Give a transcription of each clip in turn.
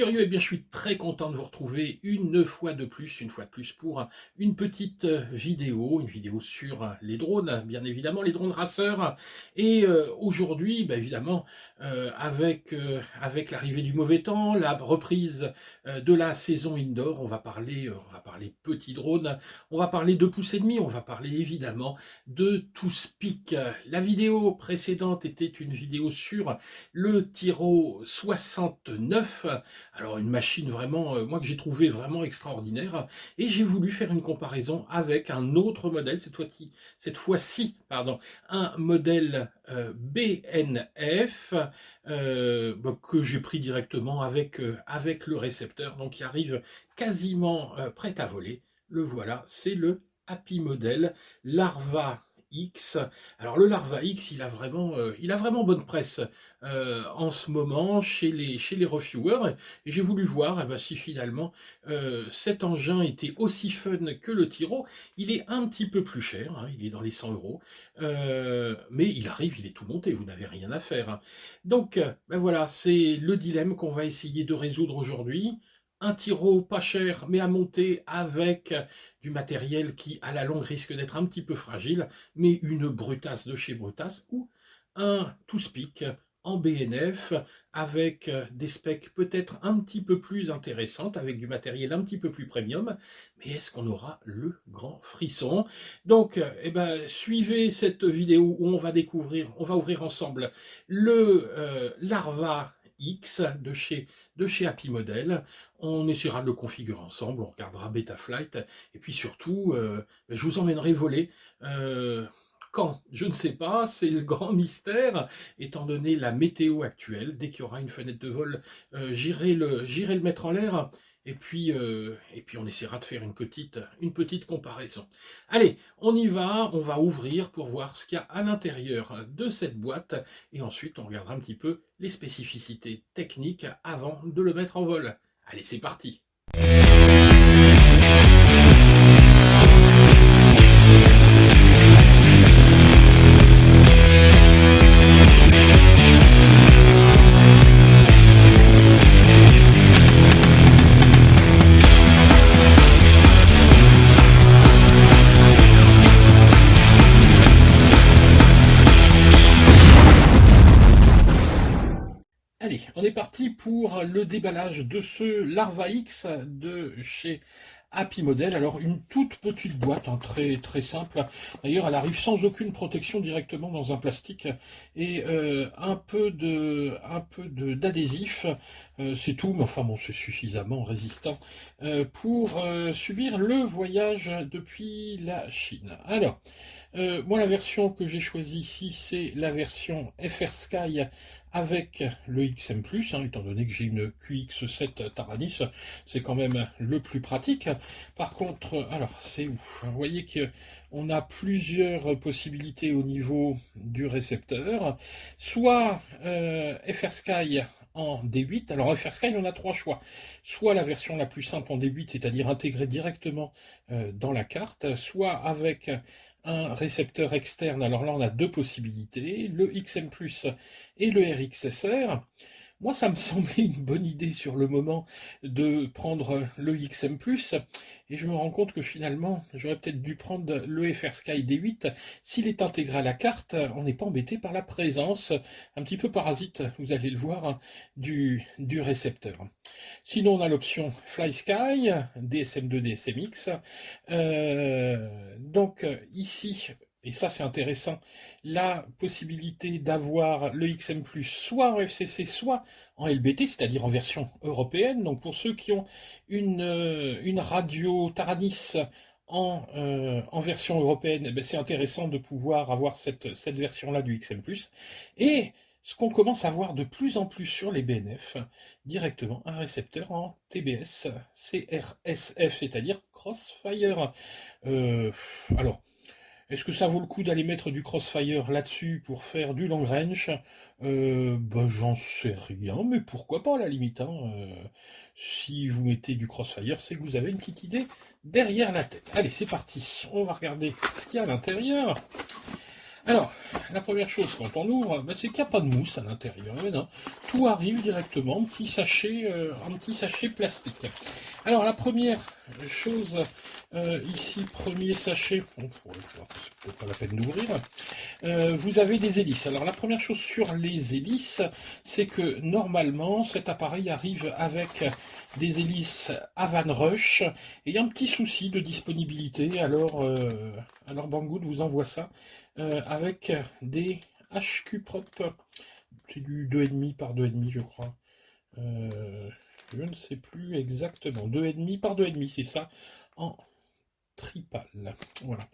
furieux, eh bien je suis très content de vous retrouver une fois de plus pour une petite vidéo, une vidéo sur les drones, bien évidemment, les drones raceurs. Et aujourd'hui, évidemment, avec l'arrivée du mauvais temps, la reprise de la saison indoor, on va parler petits drones, on va parler de pouces et demi, on va parler évidemment de TwoSpeak. La vidéo précédente était une vidéo sur le Tyro 69, alors une machine vraiment, moi que j'ai trouvé vraiment extraordinaire, et j'ai voulu faire une comparaison avec un autre modèle, cette fois-ci, un modèle BNF que j'ai pris directement avec le récepteur, donc qui arrive quasiment prêt à voler. Le voilà, c'est le Happy Model Larva X. Alors le Larva X, il a vraiment bonne presse en ce moment chez les reviewers. Et j'ai voulu voir si finalement cet engin était aussi fun que le Tyro. Il est un petit peu plus cher, hein, il est dans les 100 euros, mais il arrive, il est tout monté, vous n'avez rien à faire, hein. Donc voilà, c'est le dilemme qu'on va essayer de résoudre aujourd'hui. Un Tyro pas cher, mais à monter avec du matériel qui, à la longue, risque d'être un petit peu fragile, mais une brutasse de chez Brutasse, ou un TwoSpeak en BNF avec des specs peut-être un petit peu plus intéressantes, avec du matériel un petit peu plus premium, mais est-ce qu'on aura le grand frisson? Donc, suivez cette vidéo où on va ouvrir ensemble le Larva X de chez Happy Model. On essaiera de le configurer ensemble, on regardera Betaflight, et puis surtout, je vous emmènerai voler. Quand? Je ne sais pas, c'est le grand mystère, étant donné la météo actuelle. Dès qu'il y aura une fenêtre de vol, j'irai le mettre en l'air, et puis on essaiera de faire une petite comparaison. Allez, on y va, on va ouvrir pour voir ce qu'il y a à l'intérieur de cette boîte, et ensuite on regardera un petit peu les spécificités techniques avant de le mettre en vol. Allez, c'est parti! Allez, on est parti pour le déballage de ce Larva X de chez Happy Model. Alors une toute petite boîte, hein, très très simple. D'ailleurs, elle arrive sans aucune protection directement dans un plastique et un peu d'adhésif. C'est tout, mais enfin bon, c'est suffisamment résistant pour subir le voyage depuis la Chine. Alors, moi la version que j'ai choisie ici, c'est la version FR Sky avec le XM+, hein, étant donné que j'ai une QX7 Taranis, c'est quand même le plus pratique. Par contre, alors c'est où? Vous voyez qu'on a plusieurs possibilités au niveau du récepteur. Soit FR Sky en D8. Alors en FR Sky, on a trois choix. Soit la version la plus simple en D8, c'est-à-dire intégrée directement dans la carte, soit avec un récepteur externe. Alors là, on a deux possibilités, le XM+, et le RXSR. Moi, ça me semblait une bonne idée sur le moment de prendre le XM+, et je me rends compte que finalement, j'aurais peut-être dû prendre le FR Sky D8. S'il est intégré à la carte, on n'est pas embêté par la présence, un petit peu parasite, vous allez le voir, du récepteur. Sinon, on a l'option Fly Sky, DSM2, DSMX. Donc ici, et ça c'est intéressant, la possibilité d'avoir le XM+, soit en FCC, soit en LBT, c'est-à-dire en version européenne. Donc pour ceux qui ont une radio Taranis en version européenne, c'est intéressant de pouvoir avoir cette version-là du XM+. Et ce qu'on commence à voir de plus en plus sur les BNF, directement un récepteur en TBS, CRSF, c'est-à-dire Crossfire. Alors, est-ce que ça vaut le coup d'aller mettre du Crossfire là-dessus pour faire du long range? J'en sais rien, mais pourquoi pas à la limite, hein. Si vous mettez du Crossfire, c'est que vous avez une petite idée derrière la tête. Allez, c'est parti, on va regarder ce qu'il y a à l'intérieur. Alors, la première chose quand on ouvre, c'est qu'il n'y a pas de mousse à l'intérieur. Mais non, tout arrive directement en petit sachet plastique. Alors, la première chose, ici, premier sachet, bon, c'est peut-être pas la peine d'ouvrir, vous avez des hélices. Alors, la première chose sur les hélices, c'est que normalement, cet appareil arrive avec des hélices Havan Rush, et il y a un petit souci de disponibilité, alors Banggood vous envoie ça avec des HQ Prop, c'est du 2,5 par 2,5 je crois. Je ne sais plus exactement. 2,5 par 2,5, c'est ça, en tripal. Voilà.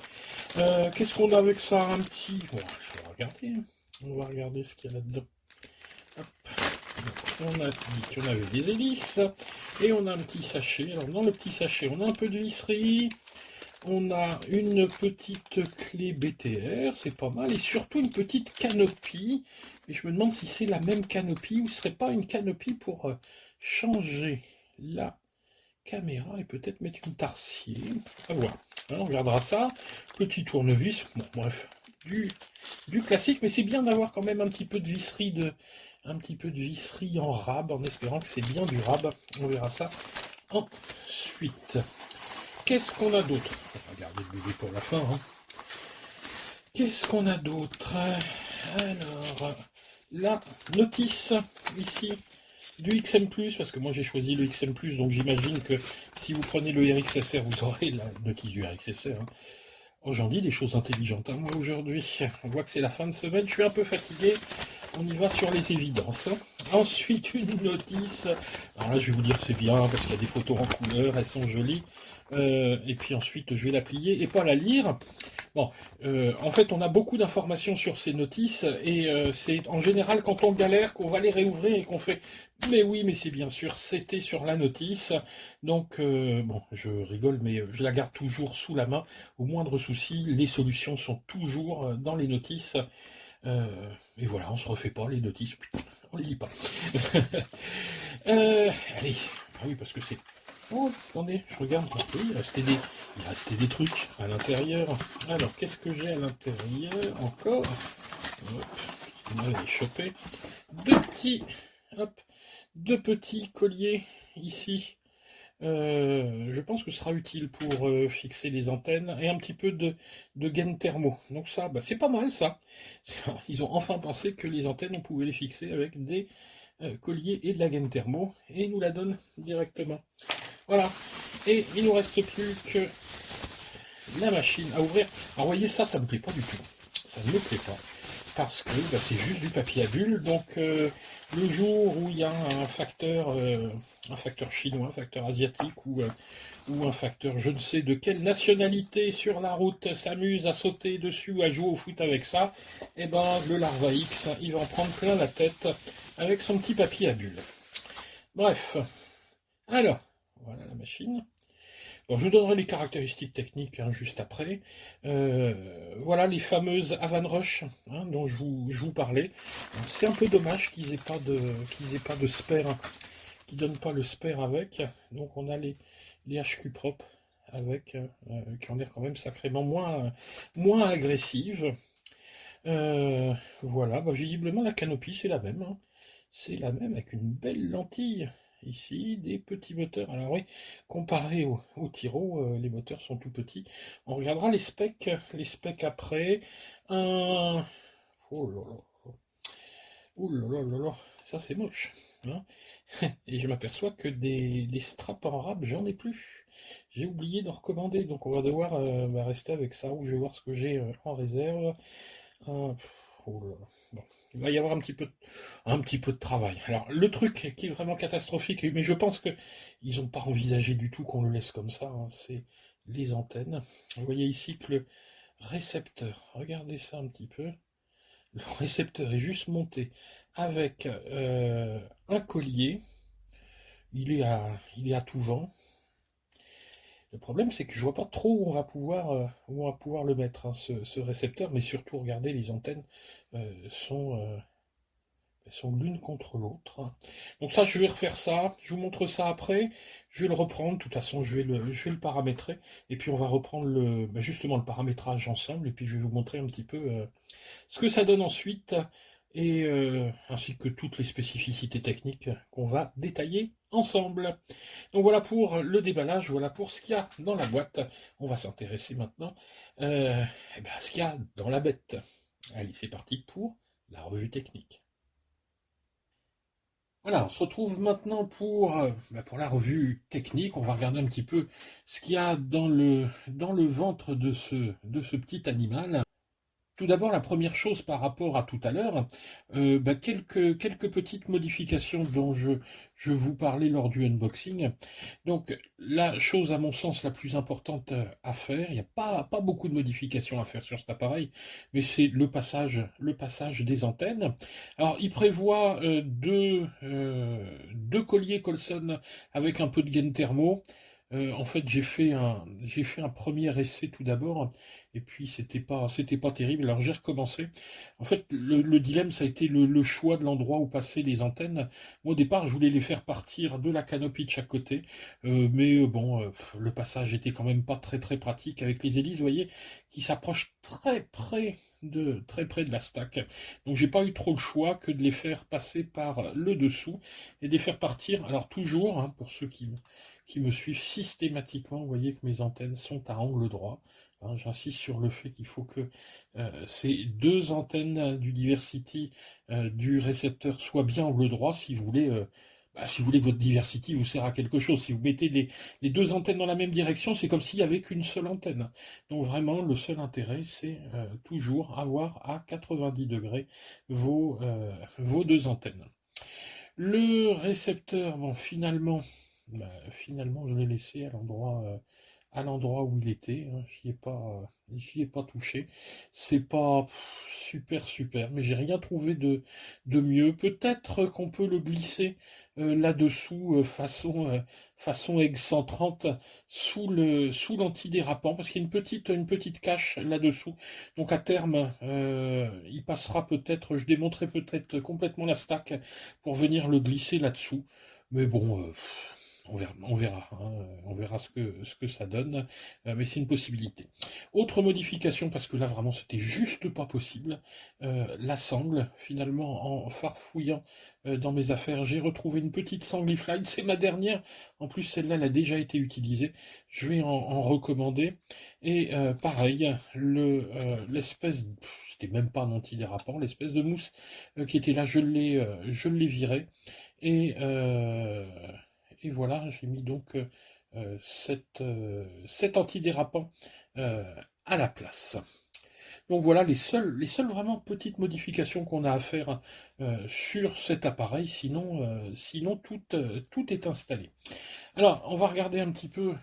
Qu'est-ce qu'on a avec ça? Un petit. Bon, on va regarder ce qu'il y a là-dedans. Hop. On a dit qu'on avait des hélices et on a un petit sachet. Alors dans le petit sachet, on a un peu de visserie. On a une petite clé BTR, c'est pas mal, et surtout une petite canopie. Et je me demande si c'est la même canopie ou ce serait pas une canopie pour changer la caméra et peut-être mettre une tarsier. À voir. Alors, on regardera ça. Petit tournevis, bon bref, du classique, mais c'est bien d'avoir quand même un petit peu de visserie en rab, en espérant que c'est bien du rab. On verra ça ensuite. Qu'est-ce qu'on a d'autre? On va garder le bébé pour la fin. Hein. Qu'est-ce qu'on a d'autre? Alors, la notice ici du XM+, parce que moi j'ai choisi le XM+, donc j'imagine que si vous prenez le RXSR, vous aurez la notice du RXSR. Hein. Oh, j'en dis des choses intelligentes, hein, moi aujourd'hui. On voit que c'est la fin de semaine, je suis un peu fatigué. On y va sur les évidences. Ensuite, une notice. Alors là, je vais vous dire que c'est bien, parce qu'il y a des photos en couleur, elles sont jolies. Et puis ensuite, je vais la plier et pas la lire. Bon, en fait, on a beaucoup d'informations sur ces notices, et c'est en général quand on galère qu'on va les réouvrir et qu'on fait « Mais oui, mais c'est bien sûr, c'était sur la notice ». Donc, bon, je rigole, mais je la garde toujours sous la main. Au moindre souci, les solutions sont toujours dans les notices. Et voilà, on se refait pas les notices, on les lit pas. Allez, ah oui, parce que c'est... Oh, attendez, je regarde. Oui, il restait des trucs à l'intérieur. Alors, qu'est-ce que j'ai à l'intérieur encore? Hop, on va les choper. Hop, deux petits colliers ici. Je pense que ce sera utile pour fixer les antennes et un petit peu de gaine thermo. Donc ça, bah, c'est pas mal ça. Ils ont enfin pensé que les antennes, on pouvait les fixer avec des colliers et de la gaine thermo, et ils nous la donnent directement. Voilà. Et il nous reste plus que la machine à ouvrir. Alors vous voyez, ça me plaît pas du tout. Ça ne me plaît pas. Parce que bah, c'est juste du papier à bulles. Donc le jour où il y a un facteur chinois, un facteur asiatique ou un facteur je ne sais de quelle nationalité sur la route s'amuse à sauter dessus, à jouer au foot avec ça, et ben le Larva X, il va en prendre plein la tête avec son petit papier à bulles. Bref. Alors, voilà la machine. Bon, je vous donnerai les caractéristiques techniques hein, juste après. Voilà les fameuses Havan Rush hein, dont je vous parlais. C'est un peu dommage qu'ils aient pas de spare, hein, qu'ils donnent pas le spare avec. Donc on a les HQ Prop avec, qui ont l'air quand même sacrément moins agressives. Voilà, bah, visiblement la canopie c'est la même. Hein. C'est la même avec une belle lentille. Ici, des petits moteurs. Alors oui, comparé au Tiro, les moteurs sont tout petits. On regardera les specs après. Un... Oh là là. Oh là là là là. Ça c'est moche. Hein. Et je m'aperçois que des straps en rab, j'en ai plus. J'ai oublié d'en recommander, donc on va devoir rester avec ça, ou je vais voir ce que j'ai en réserve. Oh là là. Bon. Il va y avoir un petit peu de travail. Alors, le truc qui est vraiment catastrophique, mais je pense que ils n'ont pas envisagé du tout qu'on le laisse comme ça, hein, c'est les antennes. Vous voyez ici que le récepteur, regardez ça un petit peu, le récepteur est juste monté avec un collier, il est à tout vent. Le problème, c'est que je vois pas trop où on va pouvoir le mettre, hein, ce récepteur, mais surtout, regardez, les antennes sont Elles sont l'une contre l'autre. Donc ça, je vais refaire ça. Je vous montre ça après. Je vais le reprendre. De toute façon, je vais le paramétrer. Et puis on va reprendre justement le paramétrage ensemble. Et puis je vais vous montrer un petit peu ce que ça donne ensuite. Et ainsi que toutes les spécificités techniques qu'on va détailler ensemble. Donc voilà pour le déballage. Voilà pour ce qu'il y a dans la boîte. On va s'intéresser maintenant à ce qu'il y a dans la bête. Allez, c'est parti pour la revue technique. Voilà, on se retrouve maintenant pour la revue technique. On va regarder un petit peu ce qu'il y a dans le ventre de ce petit animal. Tout d'abord, la première chose par rapport à tout à l'heure, quelques petites modifications dont je vous parlais lors du unboxing. Donc, la chose à mon sens la plus importante à faire, il n'y a pas beaucoup de modifications à faire sur cet appareil, mais c'est le passage des antennes. Alors, il prévoit deux colliers Colson avec un peu de gain thermo. En fait, j'ai fait un premier essai tout d'abord, et puis c'était pas terrible. Alors j'ai recommencé. En fait, le dilemme, ça a été le choix de l'endroit où passaient les antennes. Moi, au départ, je voulais les faire partir de la canopie de chaque côté, le passage était quand même pas très pratique avec les hélices, vous voyez, qui s'approchent très près de la stack. Donc j'ai pas eu trop le choix que de les faire passer par le dessous et de les faire partir. Alors toujours, hein, pour ceux qui me suivent systématiquement, vous voyez que mes antennes sont à angle droit. Hein, j'insiste sur le fait qu'il faut que ces deux antennes du Diversity du récepteur soient bien angle droit si vous voulez, si vous voulez que votre Diversity vous sert à quelque chose. Si vous mettez les deux antennes dans la même direction, c'est comme s'il n'y avait qu'une seule antenne. Donc vraiment, le seul intérêt, c'est toujours avoir à 90 degrés vos deux antennes. Le récepteur, bon, finalement, je l'ai laissé à l'endroit où il était. Hein. J'y ai pas touché. C'est pas super, mais j'ai rien trouvé de mieux. Peut-être qu'on peut le glisser là-dessous façon Egg 130 sous l'antidérapant, parce qu'il y a une petite cache là-dessous. Donc à terme, il passera peut-être, je démonterai peut-être complètement la stack pour venir le glisser là-dessous. Mais bon, on verra, hein, on verra ce que ça donne, mais c'est une possibilité. Autre modification, parce que là vraiment c'était juste pas possible, la sangle, finalement en farfouillant dans mes affaires, j'ai retrouvé une petite sangle E-Flite, c'est ma dernière, en plus celle-là elle a déjà été utilisée, je vais en recommander, et pareil, l'espèce, c'était même pas un antidérapant, l'espèce de mousse qui était là, je l'ai viré, et... et voilà, j'ai mis donc cet antidérapant à la place. Donc voilà les seules vraiment petites modifications qu'on a à faire sur cet appareil, sinon tout est installé. Alors, on va regarder un petit peu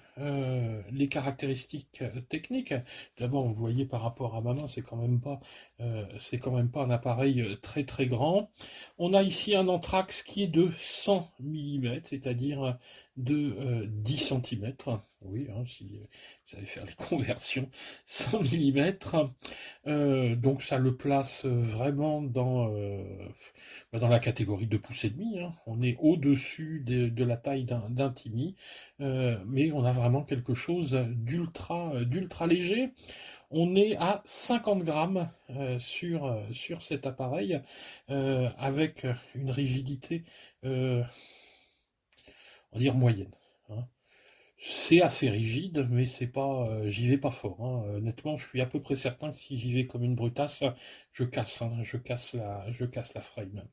les caractéristiques techniques. D'abord, vous voyez par rapport à ma main, c'est quand même pas un appareil très grand. On a ici un anthrax qui est de 100 mm, c'est-à-dire de 10 cm. Oui, hein, si vous savez faire les conversions, 100 mm. Donc ça le place vraiment dans la catégorie de pouces et demi. Hein. On est au-dessus de la taille d'un Tiny, mais on a vraiment quelque chose d'ultra léger. On est à 50 grammes sur cet appareil, avec une rigidité, on va dire moyenne. Hein. C'est assez rigide, mais c'est pas, j'y vais pas fort. Hein. Honnêtement, je suis à peu près certain que si j'y vais comme une brutasse, je casse, hein, je casse la frame.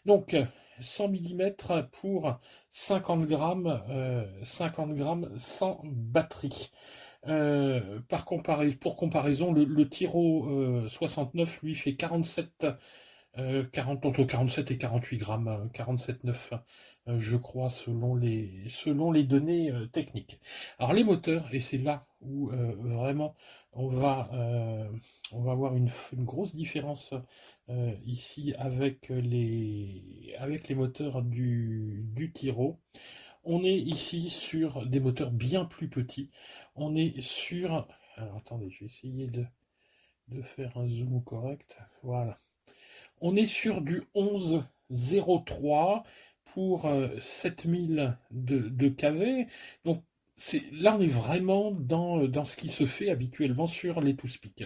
Donc, 100 mm pour 50 grammes sans batterie. Pour comparaison, le Tiro 69, lui, fait 47 entre 47 et 48 grammes, 47,9 je crois, selon les données techniques. Alors les moteurs, et c'est là où vraiment on va, on va avoir une grosse différence ici avec les moteurs du Tiro. On est ici sur des moteurs bien plus petits. On est sur... Alors attendez, je vais essayer de faire un zoom correct. Voilà. On est sur du 11 11,03 pour 7000 de kV. Donc là, on est vraiment dans ce qui se fait habituellement sur les TwoSpeak.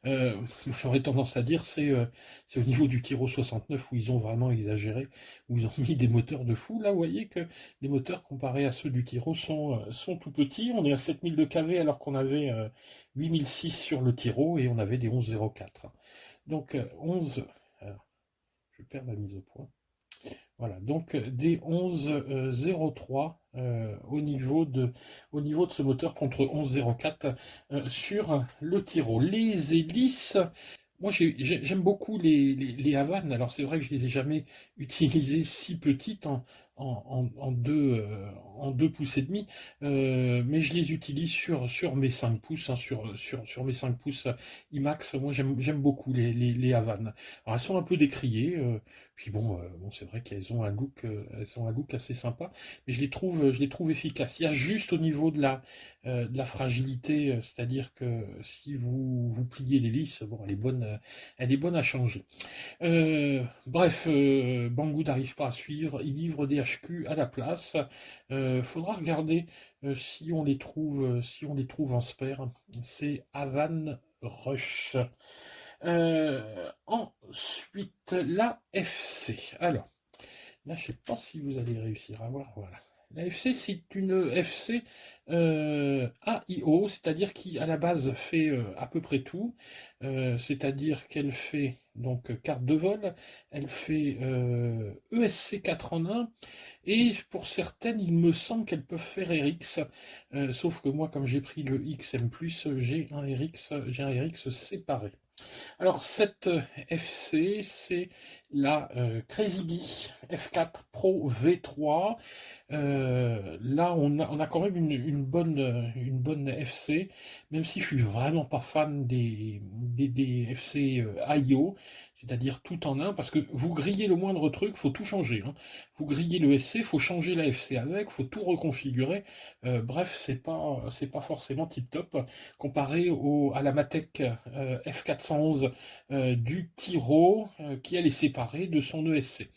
J'aurais tendance à dire c'est au niveau du Tiro 69 où ils ont vraiment exagéré, où ils ont mis des moteurs de fou. Là, vous voyez que les moteurs comparés à ceux du Tiro sont tout petits. On est à 7000 de kV alors qu'on avait 8006 sur le Tiro et on avait des 11,04. Donc 11... Alors, je perds la mise au point. Voilà, donc des 11,03 au niveau de ce moteur contre 11,04 sur le Tiro. Les hélices, moi j'aime beaucoup les Havanes. Alors c'est vrai que je les ai jamais utilisées si petites en 2 pouces et demi, mais je les utilise sur mes 5 pouces, hein, sur mes 5 pouces IMAX. Moi j'aime beaucoup les Havanes. Alors elles sont un peu décriées, puis bon, c'est vrai qu'elles ont un look, assez sympa, mais je les trouve efficaces. Il y a juste au niveau de la fragilité, c'est-à-dire que si vous pliez l'hélice, bon, elle est bonne à changer. Bref, Banggood n'arrive pas à suivre, il livre des HQ à la place. Faudra regarder si on les trouve en spare. C'est Havan Rush. Ensuite, la FC. Alors, là, je ne sais pas si vous allez réussir à voir. Voilà. La FC, c'est une FC AIO, c'est-à-dire qui, à la base, fait à peu près tout. C'est-à-dire qu'elle fait donc carte de vol, elle fait ESC 4 en 1, et pour certaines, il me semble qu'elles peuvent faire RX. Sauf que moi, comme j'ai pris le XM+, j'ai un RX séparé. Alors cette FC, c'est la Crazy Bee F4 Pro V3. Là, on a quand même une bonne FC, même si je suis vraiment pas fan des FC IO, c'est-à-dire tout en un, parce que vous grillez le moindre truc, faut tout changer, hein. Vous grillez le SC, faut changer la FC avec, faut tout reconfigurer. Bref, c'est pas forcément tip top comparé à la Matek F411 du Tiro, qui elle est séparée de son ESC.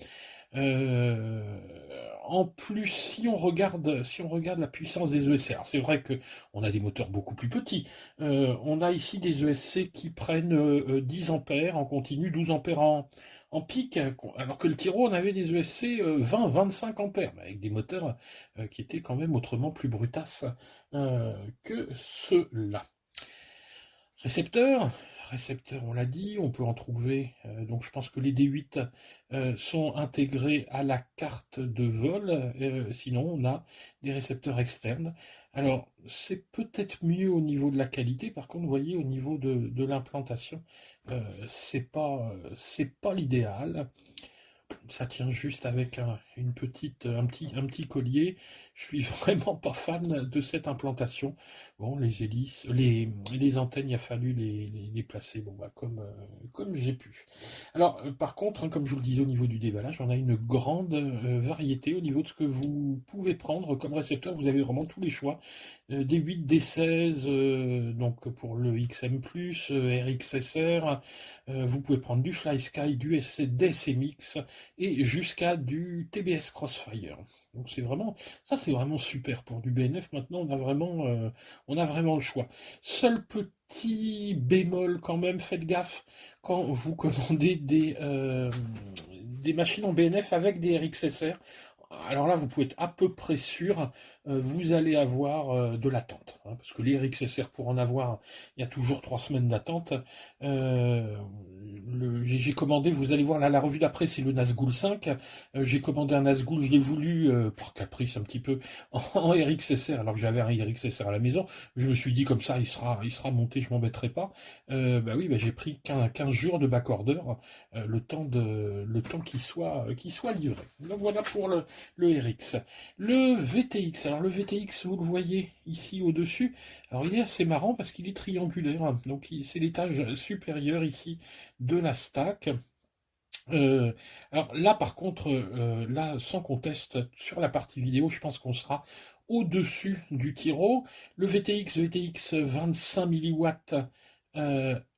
En plus, si on regarde la puissance des ESC, alors c'est vrai que on a des moteurs beaucoup plus petits. On a ici des ESC qui prennent 10 ampères en continu, 12 ampères en pic, alors que le Tiro, on avait des ESC 20-25 ampères, avec des moteurs qui étaient quand même autrement plus brutasses que ceux-là. Récepteur, on l'a dit, on peut en trouver, donc je pense que les D8 sont intégrés à la carte de vol, sinon on a des récepteurs externes. Alors c'est peut-être mieux au niveau de la qualité, par contre vous voyez au niveau de l'implantation, c'est pas l'idéal. Ça tient juste avec un petit collier. Je suis vraiment pas fan de cette implantation. Bon, les hélices, les antennes, il a fallu les placer, bon, bah, comme j'ai pu. Alors, par contre, hein, comme je vous le disais au niveau du déballage, on a une grande variété au niveau de ce que vous pouvez prendre comme récepteur. Vous avez vraiment tous les choix. Des 8, des 16, donc pour le XM+, RXSR, vous pouvez prendre du FlySky, du SMX et jusqu'à du TBS Crossfire. Donc c'est vraiment super pour du BNF. Maintenant, on a vraiment le choix. Seul petit bémol quand même, faites gaffe quand vous commandez des machines en BNF avec des RXSR. Alors là, vous pouvez être à peu près sûr, vous allez avoir de l'attente, hein, parce que les RXSR, pour en avoir, il y a toujours 3 semaines d'attente. J'ai commandé, vous allez voir là, la revue d'après, c'est le Nazgul 5. J'ai commandé un Nazgul, je l'ai voulu, par caprice un petit peu, en RXSR, alors que j'avais un RXSR à la maison. Je me suis dit, comme ça, il sera monté, je m'embêterai pas. Bah oui, bah, j'ai pris 15 jours de backorder, le temps qu'il soit livré. Donc voilà pour le RX. Le VTX, alors le VTX, vous le voyez ici au-dessus, alors il est assez marrant parce qu'il est triangulaire, donc c'est l'étage supérieur ici de la stack. Alors là par contre, là sans conteste, sur la partie vidéo, je pense qu'on sera au-dessus du Tiro. Le VTX 25 milliwatts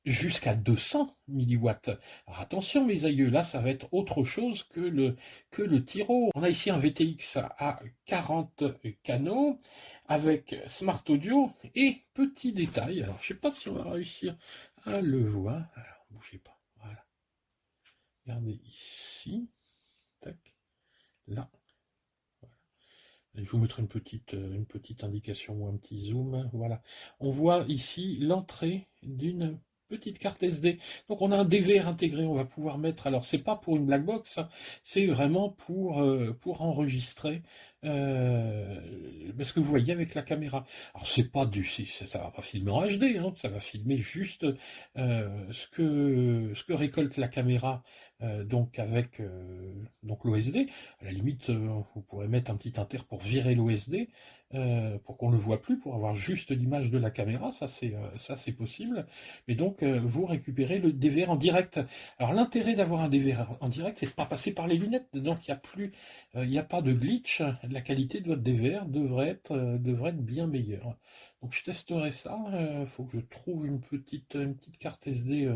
jusqu'à 200 milliwatts. Alors attention mes aïeux, là ça va être autre chose que le Tiro. On a ici un VTX à 40 canaux avec Smart Audio et petit détail, alors je sais pas si on va réussir à le voir, alors bougez pas, voilà, regardez ici, tac, là. Je vous mettrai une petite indication ou un petit zoom. Voilà. On voit ici l'entrée d'une petite carte SD. Donc on a un DVR intégré, on va pouvoir mettre, alors c'est pas pour une black box, hein, c'est vraiment pour enregistrer ce que vous voyez avec la caméra. Alors c'est pas ça va pas filmer en HD, hein, ça va filmer juste ce que récolte la caméra donc avec donc l'OSD. À la limite, vous pourrez mettre un petit inter pour virer l'OSD, pour qu'on ne le voit plus, pour avoir juste l'image de la caméra, ça c'est possible. Mais donc, vous récupérez le DVR en direct. Alors l'intérêt d'avoir un DVR en direct, c'est de ne pas passer par les lunettes, donc il n'y a pas de glitch, la qualité de votre DVR devrait être bien meilleure. Donc je testerai ça, il faut que je trouve une petite carte SD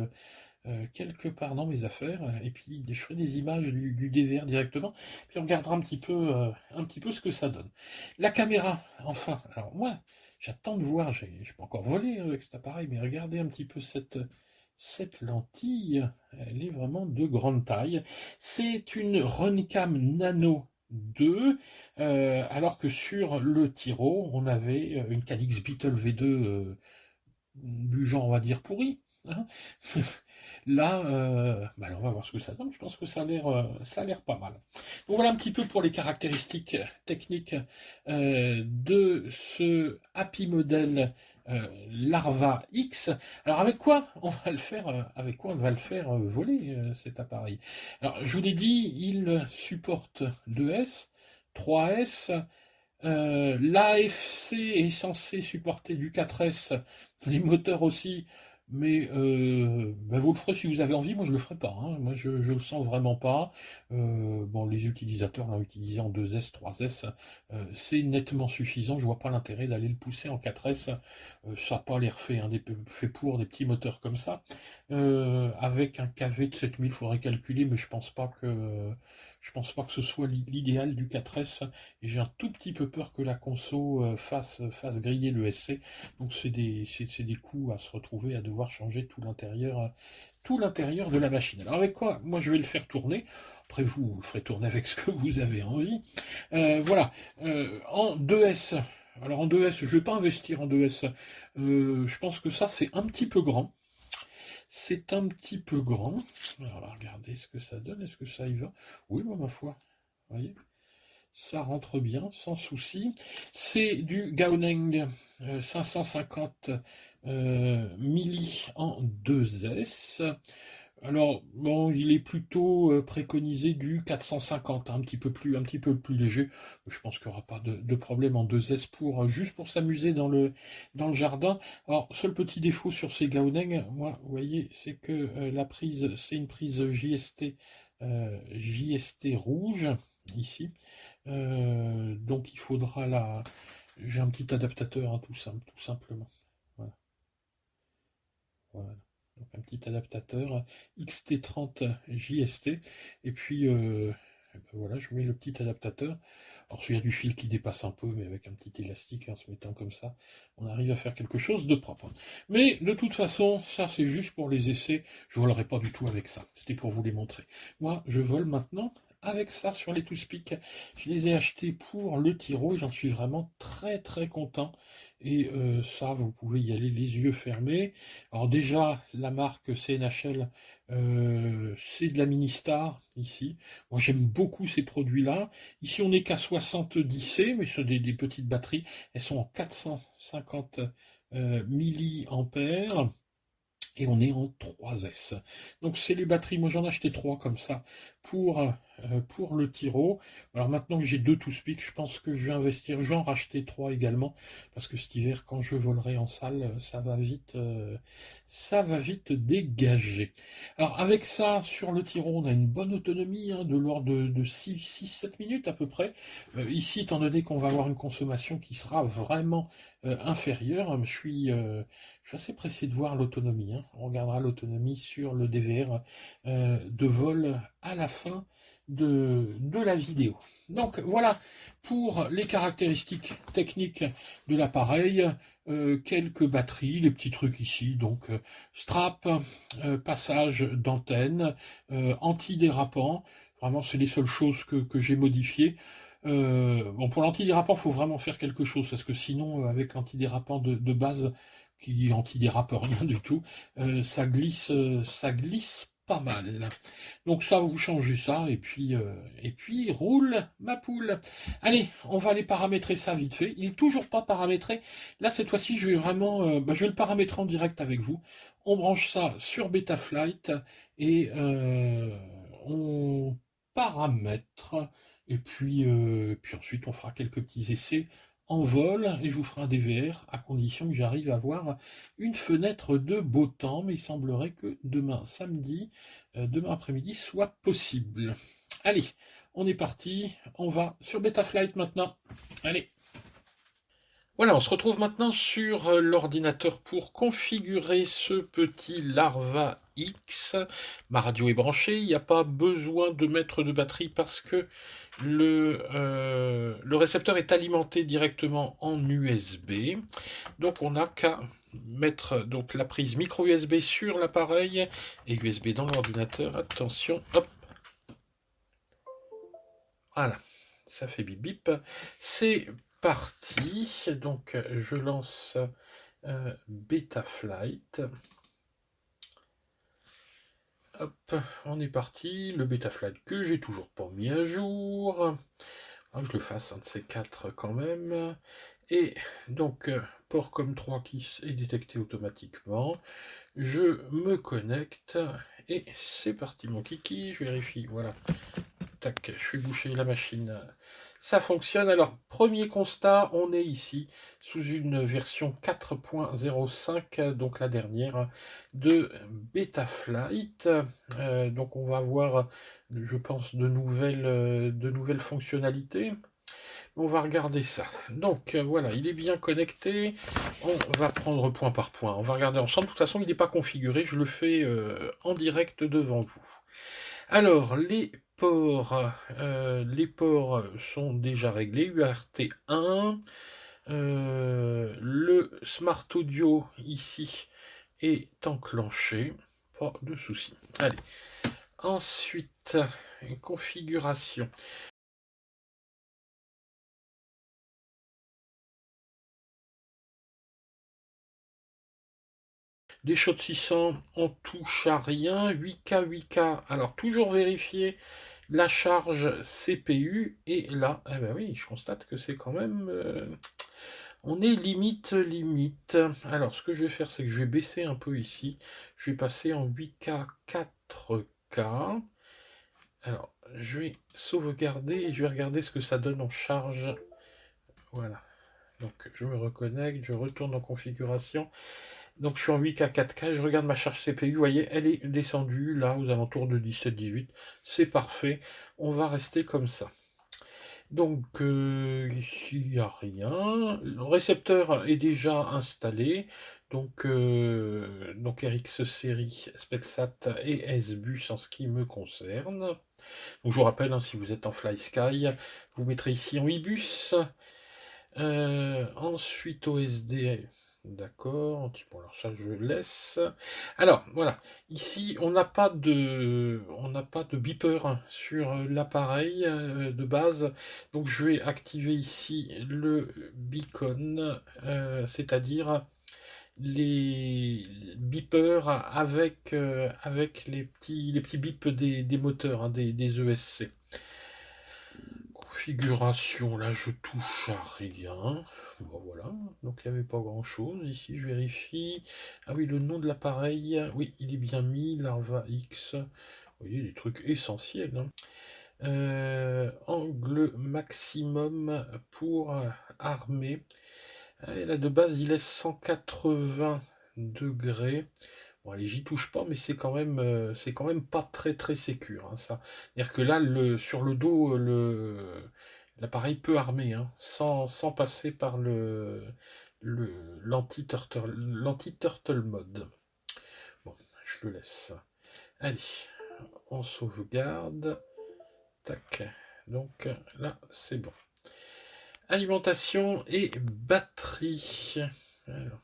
quelque part dans mes affaires, et puis je ferai des images du DVR directement, puis on regardera un petit peu ce que ça donne. La caméra, enfin, alors moi, j'attends de voir, j'ai pas encore volé avec cet appareil, mais regardez un petit peu cette lentille, elle est vraiment de grande taille. C'est une Runcam Nano 2, alors que sur le Tiro, on avait une Calix Beetle V2 du genre, on va dire, pourri. Hein. Là, alors on va voir ce que ça donne. Je pense que ça a l'air pas mal. Donc voilà un petit peu pour les caractéristiques techniques de ce Happy Model Larva X. Alors avec quoi on va le faire voler cet appareil? Alors je vous l'ai dit, il supporte 2S, 3S. L'AFC est censé supporter du 4S, les moteurs aussi, mais vous le ferez si vous avez envie, moi je le ferai pas, hein. Moi je le sens vraiment pas. Bon, les utilisateurs l'ont utilisé en 2S, 3S, c'est nettement suffisant, je vois pas l'intérêt d'aller le pousser en 4S, ça n'a pas l'air fait, hein, fait pour des petits moteurs comme ça. Avec un KV de 7000, il faudrait calculer, mais je pense pas que ce soit l'idéal du 4S, et j'ai un tout petit peu peur que la conso fasse griller le SC. Donc c'est des coûts à se retrouver à devoir changer tout l'intérieur de la machine. Alors avec quoi? Moi je vais le faire tourner. Après vous le ferez tourner avec ce que vous avez envie. Voilà. En 2S. Alors en 2S, je ne vais pas investir en 2S. Je pense que ça c'est un petit peu grand. C'est un petit peu grand. Alors, on va regarder ce que ça donne. Est-ce que ça y va? Oui, ma foi. Vous voyez, ça rentre bien, sans souci. C'est du Gaoneng 550 milli en 2S. Alors, bon, il est plutôt préconisé du 450, un petit peu plus léger. Je pense qu'il n'y aura pas de problème en 2S juste pour s'amuser dans le jardin. Alors, seul petit défaut sur ces Gaoneng, moi, vous voyez, c'est que la prise, c'est une prise JST rouge, ici. Donc il faudra j'ai un petit adaptateur, hein, tout simplement. Voilà. Voilà. Donc un petit adaptateur XT30 JST. Et puis voilà, je mets le petit adaptateur. Alors il y a du fil qui dépasse un peu, mais avec un petit élastique, en se mettant comme ça, on arrive à faire quelque chose de propre. Mais de toute façon, ça c'est juste pour les essais. Je ne volerai pas du tout avec ça. C'était pour vous les montrer. Moi, je vole maintenant avec ça sur les ToothPic. Je les ai achetés pour le Tiro et j'en suis vraiment très très content. Et ça, vous pouvez y aller les yeux fermés. Alors déjà, la marque CNHL, c'est de la Ministar ici. Moi j'aime beaucoup ces produits-là. Ici on n'est qu'à 70C, mais c'est des petites batteries. Elles sont en 450 milliampères. Et on est en 3S. Donc c'est les batteries, moi j'en ai acheté 3 comme ça, pour pour le Tiro. Alors maintenant que j'ai 2 Toothpicks, je pense que je vais investir, je vais en racheter 3 également, parce que cet hiver, quand je volerai en salle, ça va vite dégager. Alors avec ça, sur le Tiro, on a une bonne autonomie, hein, de l'ordre de 6-7 minutes à peu près. Ici, étant donné qu'on va avoir une consommation qui sera vraiment inférieure, je suis assez pressé de voir l'autonomie, hein. On regardera l'autonomie sur le DVR de vol à la fin de la vidéo. Donc voilà pour les caractéristiques techniques de l'appareil. Quelques batteries, les petits trucs ici, donc strap, passage d'antenne, antidérapant. Vraiment, c'est les seules choses que j'ai modifiées. Bon, pour l'antidérapant, il faut vraiment faire quelque chose, parce que sinon, avec l'antidérapant de base, qui antidérape rien du tout, ça glisse pas mal. Donc ça, vous changez ça, et puis roule ma poule. Allez, on va aller paramétrer ça vite fait. Il est toujours pas paramétré. Là, cette fois-ci, je vais vraiment, je vais le paramétrer en direct avec vous. On branche ça sur Betaflight, et on paramètre. Puis ensuite, on fera quelques petits essais en vol, et je vous ferai un DVR, à condition que j'arrive à avoir une fenêtre de beau temps, mais il semblerait que demain, samedi, demain après-midi soit possible. Allez, on est parti, on va sur Betaflight maintenant. Allez. Voilà, on se retrouve maintenant sur l'ordinateur pour configurer ce petit Larva X. Ma radio est branchée, il n'y a pas besoin de mettre de batterie parce que le récepteur est alimenté directement en USB. Donc on n'a qu'à mettre donc la prise micro USB sur l'appareil et USB dans l'ordinateur. Attention, hop. Voilà, ça fait bip bip. C'est parti. Donc je lance Betaflight. Hop, on est parti. Le Betaflight que j'ai toujours pas mis à jour. Ah, je le fasse un de ces quatre quand même. Et donc, port COM3 qui est détecté automatiquement. Je me connecte et c'est parti mon kiki. Je vérifie, voilà. Tac, je suis bouché la machine. Ça fonctionne. Alors, premier constat, on est ici sous une version 4.05, donc la dernière de Betaflight. Donc on va voir, je pense, de nouvelles fonctionnalités. On va regarder ça. Donc voilà, il est bien connecté. On va prendre point par point. On va regarder ensemble. De toute façon, il n'est pas configuré. Je le fais en direct devant vous. Alors, les ports sont déjà réglés. UART1. Le Smart Audio ici est enclenché. Pas de souci. Allez. Ensuite, configuration. Des shots 600, on touche à rien. 8K, 8K. Alors, toujours vérifier la charge CPU. Et là, eh ben oui, je constate que c'est quand même... on est limite. Alors, ce que je vais faire, c'est que je vais baisser un peu ici. Je vais passer en 8K, 4K. Alors, je vais sauvegarder et je vais regarder ce que ça donne en charge. Voilà. Donc, je me reconnecte, je retourne en configuration. Donc je suis en 8K 4K, je regarde ma charge CPU, vous voyez, elle est descendue là aux alentours de 17-18, c'est parfait, on va rester comme ça. Donc ici il n'y a rien, le récepteur est déjà installé, donc RX série, Spexat et S-Bus en ce qui me concerne. Donc je vous rappelle, hein, si vous êtes en FlySky, vous mettrez ici en ibus. Ensuite OSD, d'accord, bon alors ça je laisse. Alors voilà, ici on n'a pas de beeper sur l'appareil de base, donc je vais activer ici le beacon, c'est-à-dire les beepers avec les petits bips des moteurs, hein, des ESC. Configuration, là je touche à rien. Bon voilà, donc il n'y avait pas grand chose. Ici je vérifie. Ah oui, le nom de l'appareil, oui, il est bien mis, Larva X. Vous voyez, des trucs essentiels, hein. Angle maximum pour armé. Et là, de base, il est 180 degrés. Bon, allez, j'y touche pas, mais c'est quand même pas très très sécure, hein, ça. C'est-à-dire que là, sur le dos, l'appareil peut armer, hein, sans passer par l'anti-turtle mode. Bon, je le laisse. Allez, on sauvegarde. Tac. Donc là, c'est bon. Alimentation et batterie. Alors.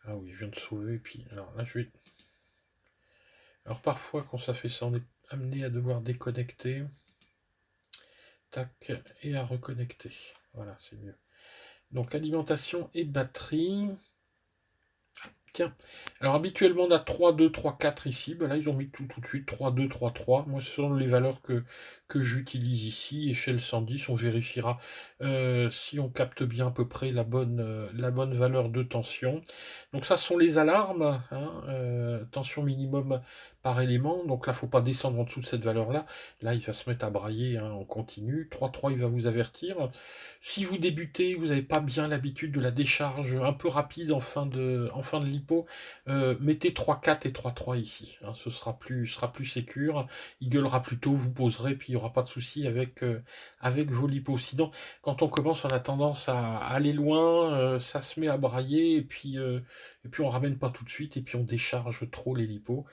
Ah oui, je viens de sauver, puis alors là je vais... Alors parfois quand ça fait ça, on est amené à devoir déconnecter. Tac, et à reconnecter. Voilà, c'est mieux. Donc alimentation et batterie. Tiens, alors habituellement on a 3, 2, 3, 4 ici, ben là ils ont mis tout de suite 3, 2, 3, 3. Moi ce sont les valeurs que j'utilise ici, échelle 110, on vérifiera si on capte bien à peu près la bonne valeur de tension. Donc ça sont les alarmes, hein, tension minimum par élément, donc là il ne faut pas descendre en dessous de cette valeur-là. Là il va se mettre à brailler, hein, on continue, 3, 3 il va vous avertir. Si vous débutez, vous n'avez pas bien l'habitude de la décharge un peu rapide en fin de lipo, mettez 3-4 et 3-3 ici. Hein, ce sera plus sécure. Il gueulera plus tôt, vous poserez, puis il n'y aura pas de souci avec vos lipos. Sinon, quand on commence, on a tendance à aller loin, ça se met à brailler, et puis on ramène pas tout de suite, et puis on décharge trop les lipos.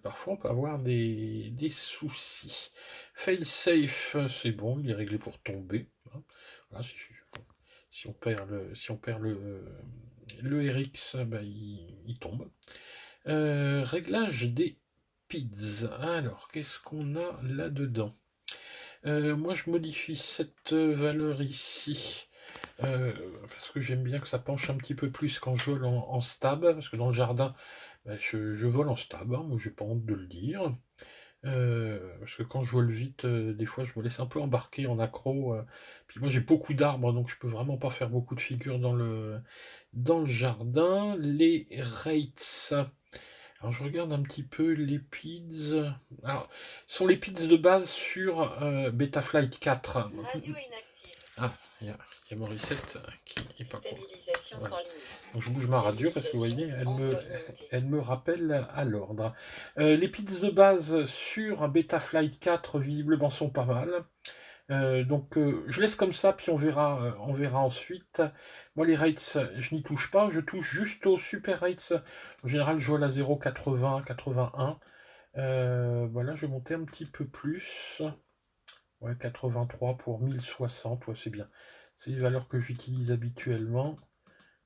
Parfois, on peut avoir des soucis. Fail safe, c'est bon, il est réglé pour tomber. Hein. Voilà, si on perd le RX, bah, il tombe. Réglage des PIDs. Alors, qu'est-ce qu'on a là-dedans? Moi, je modifie cette valeur ici. Parce que j'aime bien que ça penche un petit peu plus quand je vole en stab. Parce que dans le jardin, bah, je vole en stab. Hein, moi, j'ai pas honte de le dire. Parce que quand je vole vite, des fois je me laisse un peu embarquer en accro. Puis moi j'ai beaucoup d'arbres, donc je peux vraiment pas faire beaucoup de figures dans le jardin. Les rates. Alors je regarde un petit peu les PIDs. Alors, ce sont les PIDs de base sur Betaflight 4. Radio inactive. Ah, il y a Morissette qui est pas cool. Stabilisation sans limite. Donc je bouge ma radio parce que vous voyez, elle me rappelle à l'ordre. Les pits de base sur Betaflight 4 visiblement sont pas mal. Donc je laisse comme ça, puis on verra ensuite. Moi les rates, je n'y touche pas, je touche juste aux super rates. En général, je vole à 0,80, 81. Voilà, je vais monter un petit peu plus. Ouais, 83 pour 1060, ouais, c'est bien. C'est les valeurs que j'utilise habituellement.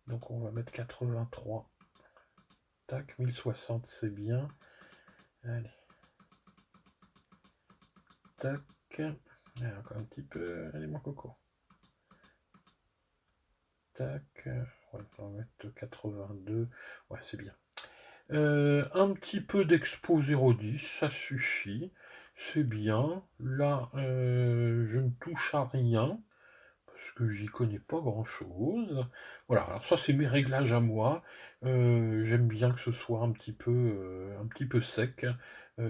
Donc on va mettre 83. Tac, 1060, c'est bien. Allez. Tac. Allez, encore un petit peu. Allez, mon coco. Tac. Ouais, on va mettre 82. Ouais, c'est bien. Un petit peu d'expo 0,10, ça suffit. C'est bien. Là, je ne touche à rien. Parce que j'y connais pas grand chose. Voilà, alors ça c'est mes réglages à moi. J'aime bien que ce soit un petit peu sec.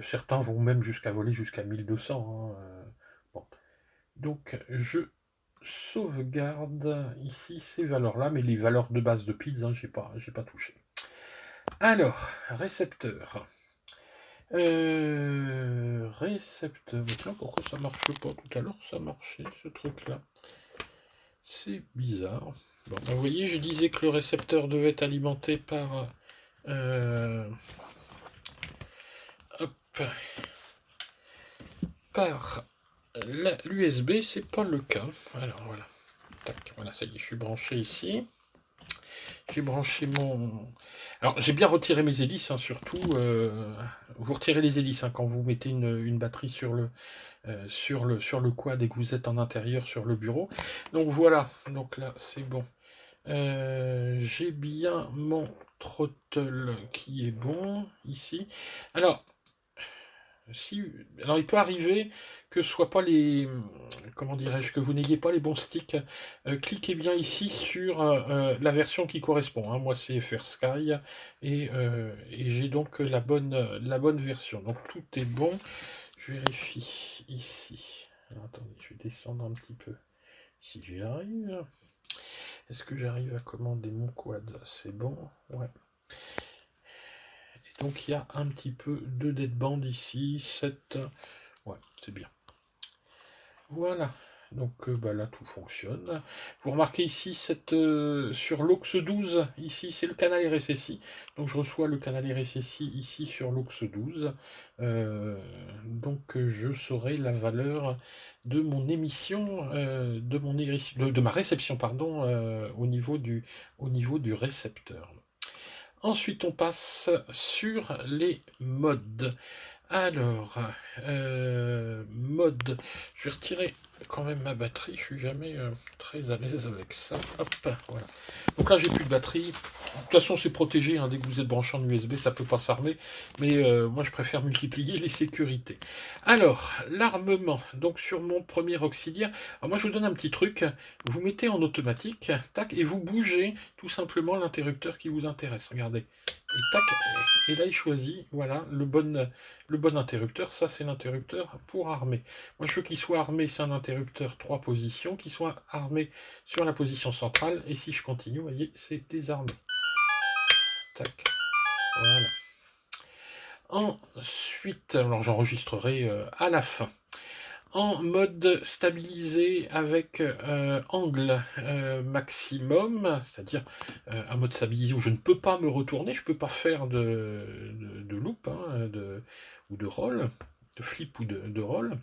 Certains vont même jusqu'à voler jusqu'à 1200. Hein. Bon. Donc je sauvegarde ici ces valeurs-là, mais les valeurs de base de PIDs, hein, j'ai pas touché. Alors, récepteur. Récepteur. Tiens, pourquoi ça marche pas? Tout à l'heure ça marchait ce truc-là. C'est bizarre. Bon, vous voyez, je disais que le récepteur devait être alimenté par l'USB, c'est pas le cas. Alors voilà. Tac, voilà, ça y est, je suis branché ici. J'ai branché mon... Alors, j'ai bien retiré mes hélices, hein, surtout. Vous retirez les hélices hein, quand vous mettez une batterie sur le quad et que vous êtes en intérieur sur le bureau. Donc voilà, donc là, c'est bon. J'ai bien mon throttle qui est bon, ici. Alors, il peut arriver que ce soit pas les, comment dirais-je, que vous n'ayez pas les bons sticks. Cliquez bien ici sur la version qui correspond. Hein. Moi, c'est FR Sky et j'ai donc la bonne version. Donc tout est bon. Je vérifie ici. Alors, attendez, je vais descendre un petit peu. Si j'y arrive. Est-ce que j'arrive à commander mon quad? C'est bon, ouais. Et donc il y a un petit peu de deadband ici, 7. Ouais, c'est bien. Voilà. Donc là tout fonctionne. Vous remarquez ici sur l'aux 12, ici c'est le canal RSSI. Donc je reçois le canal RSSI ici sur l'aux 12. Donc je saurai la valeur de mon émission, de ma réception, pardon, au niveau du récepteur. Ensuite on passe sur les modes. Alors, mode, je vais retirer quand même ma batterie, je suis jamais très à l'aise avec ça. Hop, voilà. Donc là, j'ai plus de batterie. De toute façon, c'est protégé, hein, dès que vous êtes branché en USB, ça peut pas s'armer. Mais moi, je préfère multiplier les sécurités. Alors, l'armement, donc sur mon premier auxiliaire. Alors moi, je vous donne un petit truc. Vous mettez en automatique, tac, et vous bougez tout simplement l'interrupteur qui vous intéresse. Regardez. Et tac, et là il choisit, voilà, le bon interrupteur. Ça c'est l'interrupteur pour armer. Moi je veux qu'il soit armé, c'est un interrupteur 3 positions, qu'il soit armé sur la position centrale, et si je continue, vous voyez, c'est désarmé. Tac, voilà. Ensuite, alors j'enregistrerai à la fin. En mode stabilisé avec angle maximum, c'est-à-dire un mode stabilisé où je ne peux pas me retourner, je ne peux pas faire de loop, hein, ou de roll, de flip ou de roll.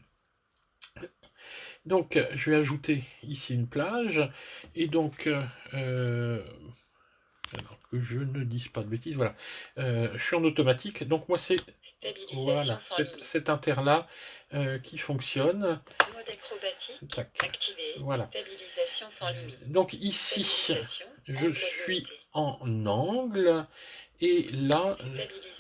Donc je vais ajouter ici une plage, et donc alors que je ne dise pas de bêtises, voilà. Je suis en automatique, donc moi c'est voilà, cet inter-là qui fonctionne. Mode acrobatique, tac, activé, voilà. Stabilisation sans limite. Donc ici, je suis en angle, et là,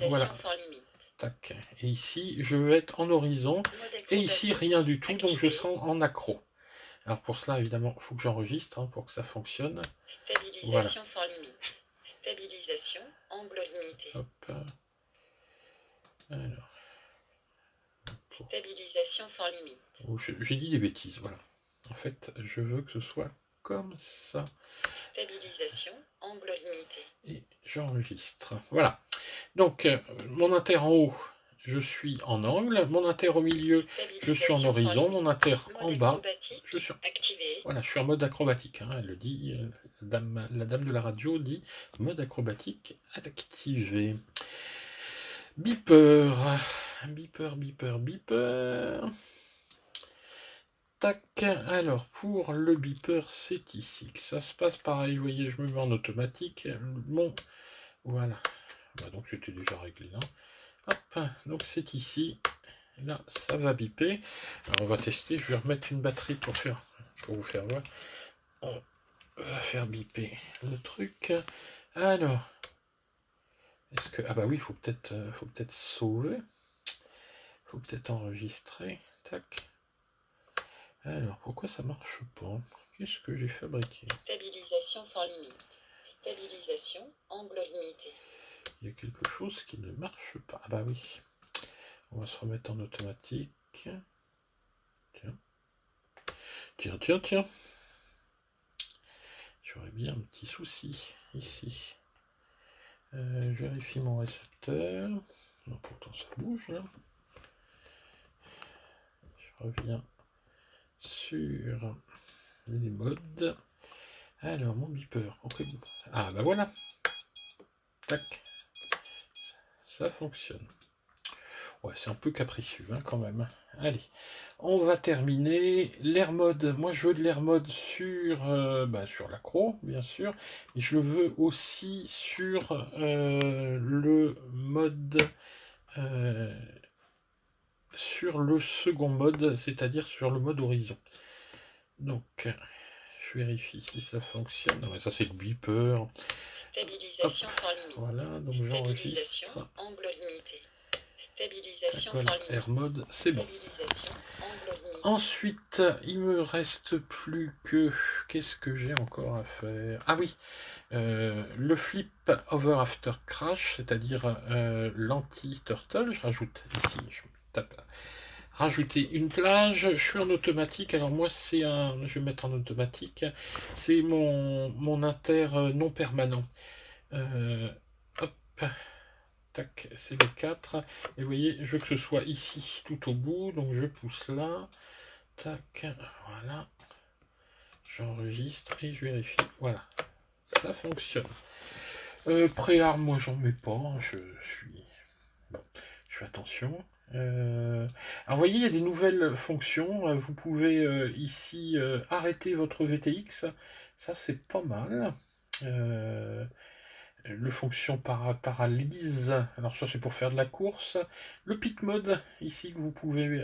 voilà. Sans limite. Tac. Et ici, je vais être en horizon, et ici, rien du tout, donc je serai en accro. Alors pour cela, évidemment, il faut que j'enregistre pour que ça fonctionne. Stabilisation voilà. Sans limite. Stabilisation, angle limité. Hop. Alors. Stabilisation sans limite. J'ai dit des bêtises, voilà. En fait, je veux que ce soit comme ça. Stabilisation, angle limité. Et j'enregistre. Voilà. Donc, mon inter en haut, je suis en angle. Mon inter au milieu, je suis en horizon. Mon inter en bas, je suis activé. Voilà, je suis en mode acrobatique. Hein, elle le dit, la dame de la radio dit mode acrobatique activé. Beeper. Beeper, beeper, beeper. Tac, alors pour le beeper, c'est ici que ça se passe. Pareil, vous voyez, je me mets en automatique. Bon, voilà. Bah, donc j'étais déjà réglé là. Hop, donc c'est ici. Là, ça va biper. Alors on va tester. Je vais remettre une batterie pour vous faire voir. On va faire biper le truc. Alors, est-ce que... Ah bah oui, il faut peut-être sauver. Il faut peut-être enregistrer. Tac. Alors, pourquoi ça marche pas? Qu'est-ce que j'ai fabriqué? Stabilisation sans limite. Stabilisation, angle limité. Il y a quelque chose qui ne marche pas. Ah bah oui. On va se remettre en automatique. Tiens. Tiens. J'aurais bien un petit souci ici. Je vérifie mon récepteur. Non, pourtant ça bouge là. Je reviens sur les modes. Alors, mon beeper. Ah, bah voilà. Tac. Ça fonctionne. Ouais, c'est un peu capricieux quand même. Allez, on va terminer. L'air mode. Moi, je veux de l'air mode sur l'accro, bien sûr. Mais je le veux aussi sur le mode... sur le second mode, c'est-à-dire sur le mode horizon. Donc, je vérifie si ça fonctionne. Non, mais ça, c'est le beeper. Stabilisation sans limite. Voilà, donc j'enregistre. Angle limité. Stabilisation sans limite. Air mode, c'est bon. Ensuite, il me reste plus que... Qu'est-ce que j'ai encore à faire? Ah oui, le flip over after crash, c'est-à-dire l'anti-turtle. Je rajoute ici, je tape rajouter une plage. Je suis en automatique. Alors moi, je vais mettre en automatique. C'est mon inter non permanent. Hop, tac, c'est le 4. Et vous voyez, je veux que ce soit ici, tout au bout. Donc je pousse là. Tac, voilà. J'enregistre et je vérifie. Voilà, ça fonctionne. Préarme, moi j'en mets pas. Je fais attention. Alors vous voyez, il y a des nouvelles fonctions. Vous pouvez ici arrêter votre VTX. Ça c'est pas mal. Le fonction paralyse. Alors ça c'est pour faire de la course. Le pit mode ici que vous pouvez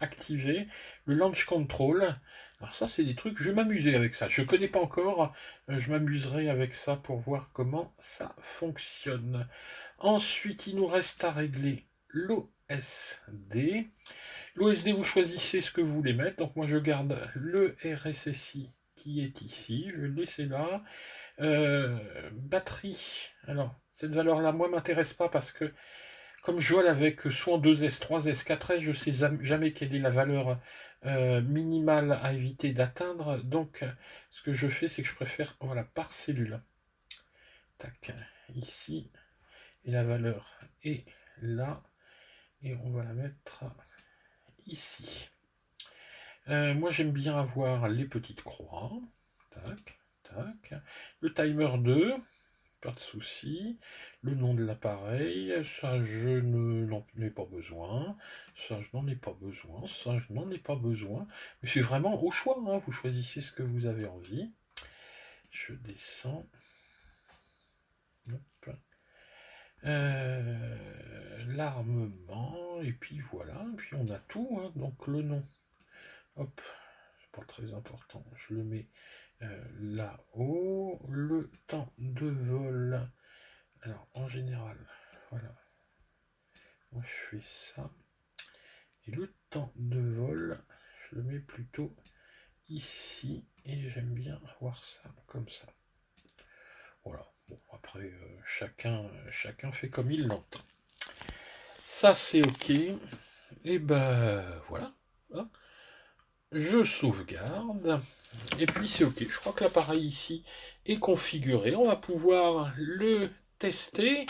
activer. Le launch control. Alors ça c'est des trucs, je vais m'amuser avec ça. Je connais pas encore. Je m'amuserai avec ça pour voir comment ça fonctionne. Ensuite il nous reste à régler l'OSD. L'OSD vous choisissez ce que vous voulez mettre. Donc moi je garde le RSSI qui est ici. Je vais le laisser là. Batterie, alors cette valeur là moi m'intéresse pas parce que comme je joue avec soit en 2S, 3S, 4S, je sais jamais quelle est la valeur minimale à éviter d'atteindre, donc ce que je fais c'est que je préfère, voilà, par cellule. Tac, ici, et la valeur est là, et on va la mettre ici. Moi j'aime bien avoir les petites croix. Tac. Le timer 2, pas de souci. Le nom de l'appareil, ça je n'en ai pas besoin. Ça je n'en ai pas besoin. Ça je n'en ai pas besoin. Mais c'est vraiment au choix, hein. Vous choisissez ce que vous avez envie. Je descends. L'armement, et puis voilà. Et puis on a tout, hein. Donc le nom. Hop, c'est pas très important. Je le mets là-haut. Le temps de vol, alors en général, voilà, moi je fais ça, et le temps de vol, je le mets plutôt ici, et j'aime bien avoir ça comme ça. Voilà, bon, après chacun fait comme il l'entend. Ça c'est ok, et ben voilà, hein. Je sauvegarde, et puis c'est ok. Je crois que l'appareil ici est configuré. On va pouvoir le tester.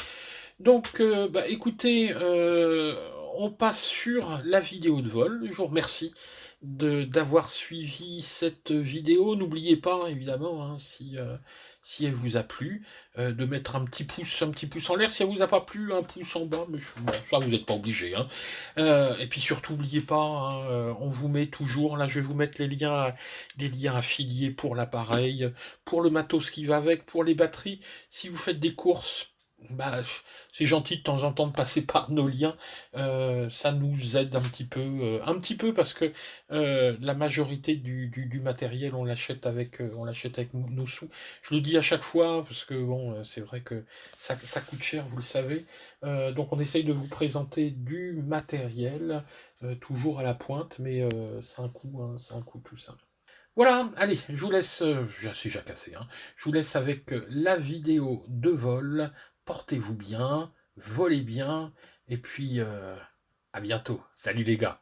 Donc, écoutez, on passe sur la vidéo de vol. Je vous remercie d'avoir suivi cette vidéo. N'oubliez pas, évidemment, hein, si elle vous a plu, de mettre un petit pouce en l'air. Si elle vous a pas plu, un pouce en bas. Mais bon, ça, vous n'êtes pas obligé, hein. Et puis surtout, n'oubliez pas, hein, on vous met toujours, là je vais vous mettre les liens affiliés pour l'appareil, pour le matos qui va avec, pour les batteries. Si vous faites des courses, c'est gentil de temps en temps de passer par nos liens, ça nous aide un petit peu parce que la majorité du matériel on l'achète avec nos sous. Je le dis à chaque fois parce que bon, c'est vrai que ça coûte cher, vous le savez. Donc on essaye de vous présenter du matériel toujours à la pointe, mais c'est un coût, hein, c'est un coût tout simple. Voilà, allez, je vous laisse, j'ai assez jacassé, hein. Je vous laisse avec la vidéo de vol. Portez-vous bien, volez bien, et puis à bientôt. Salut les gars.